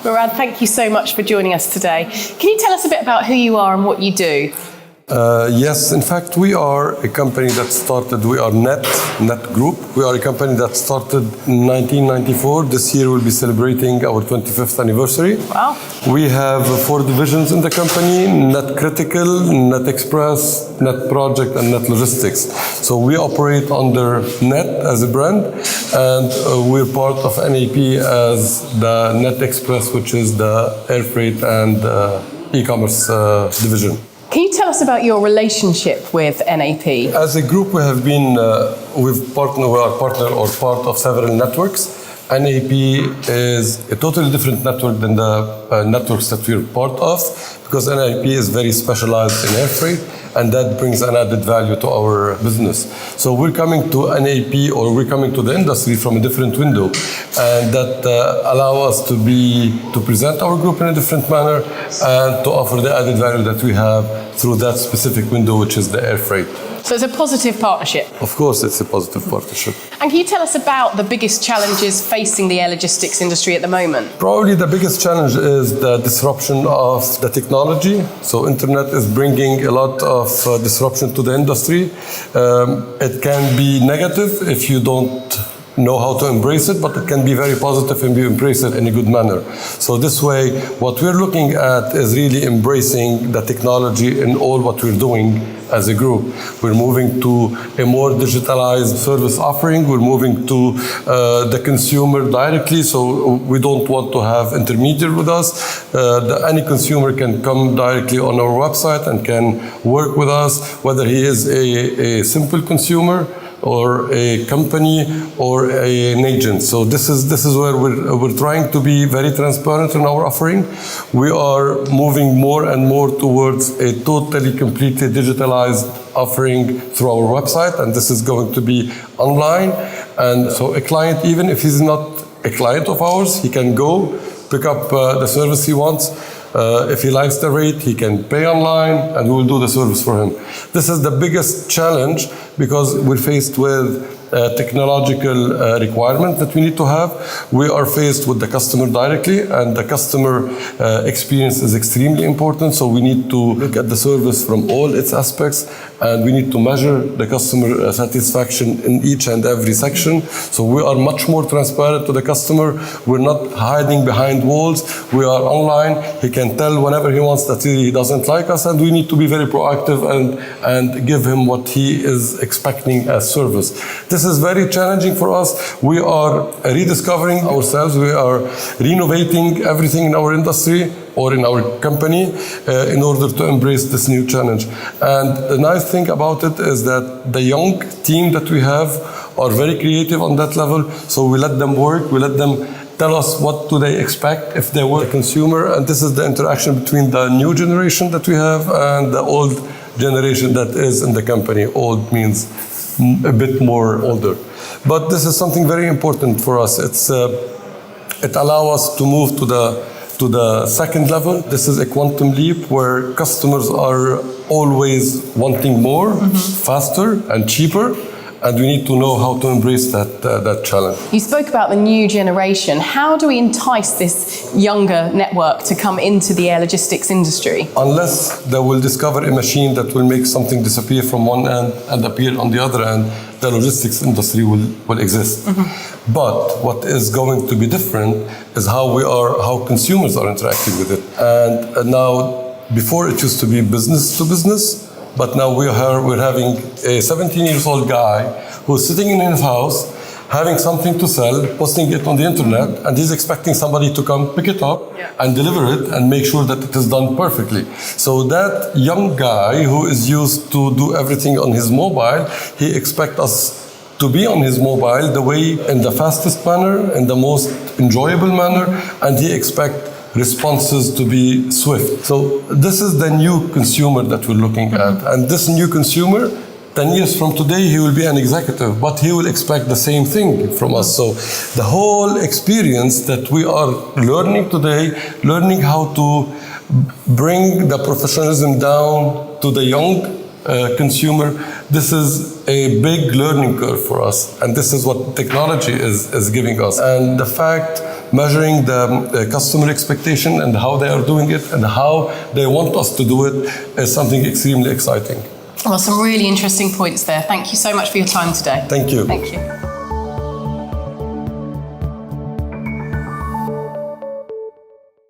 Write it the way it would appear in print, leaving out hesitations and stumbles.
Mourad, thank you so much for joining us today. Can you tell us a bit about who you are and what you do? Yes, in fact, we are a company that started, we are Net Group. We are a company that started in 1994. This year we'll be celebrating our 25th anniversary. Wow. We have 4 divisions in the company: Net Critical, Net Express, Net Project, and Net Logistics. So we operate under Net as a brand, and we're part of NAP as the Net Express, which is the air freight and e-commerce division. Can you tell us about your relationship with NAP? As a group, we have been, we are partner or part of several networks. NAP is a totally different network than the networks that we're part of, because NAP is very specialized in air freight, and that brings an added value to our business. So we're coming to NAP, or we're coming to the industry from a different window, and that allow us to present our group in a different manner and to offer the added value that we have through that specific window, which is the air freight. So it's a positive partnership. Of course, it's a positive partnership. And can you tell us about the biggest challenges facing the air logistics industry at the moment? Probably the biggest challenge is the disruption of the technology. So internet is bringing a lot of disruption to the industry. It can be negative if you don't know how to embrace it, but it can be very positive if you embrace it in a good manner. So this way, what we're looking at is really embracing the technology in all what we're doing as a group. We're moving to a more digitalized service offering. We're moving to the consumer directly, so we don't want to have intermediary with us. Any consumer can come directly on our website and can work with us, whether he is a simple consumer or a company or an agent. So this is where we're trying to be very transparent in our offering. We are moving more and more towards a totally, completely digitalized offering through our website, and this is going to be online. And so a client, even if he's not a client of ours, he can go pick up the service he wants. If he likes the rate, he can pay online, and we will do the service for him. This is the biggest challenge, because we're faced with technological requirement that we need to have. We are faced with the customer directly, and the customer experience is extremely important. So we need to look at the service from all its aspects, and we need to measure the customer satisfaction in each and every section. So we are much more transparent to the customer. We're not hiding behind walls. We are online. He can tell whenever he wants that he doesn't like us, and we need to be very proactive and give him what he is expecting as service. This is very challenging for us. We are rediscovering ourselves. We are renovating everything in our industry or in our company in order to embrace this new challenge. And the nice thing about it is that the young team that we have are very creative on that level. So we let them work. We let them tell us what do they expect if they were a consumer. And this is the interaction between the new generation that we have and the old generation that is in the company. Old means a bit more older. But this is something very important for us. It allows us to move to the second level. This is a quantum leap where customers are always wanting more, faster and cheaper. And we need to know how to embrace that challenge. You spoke about the new generation. How do we entice this younger network to come into the air logistics industry? Unless they will discover a machine that will make something disappear from one end and appear on the other end, the logistics industry will exist. But what is going to be different is how consumers are interacting with it. And now, before it used to be business to business, but now we're having a 17-year-old guy who's sitting in his house, having something to sell, posting it on the internet, and he's expecting somebody to come pick it up and deliver it and make sure that it is done perfectly. So that young guy who is used to do everything on his mobile, he expects us to be on his mobile the way, in the fastest manner, in the most enjoyable manner, and he expects responses to be swift. So this is the new consumer that we're looking at. And this new consumer, 10 years from today, he will be an executive, but he will expect the same thing from us. So the whole experience that we are learning today, learning how to bring the professionalism down to the young consumer, this is a big learning curve for us. And this is what technology is giving us. And the fact measuring the customer expectation and how they are doing it and how they want us to do it is something extremely exciting. Well, some really interesting points there. Thank you so much for your time today. Thank you. Thank you.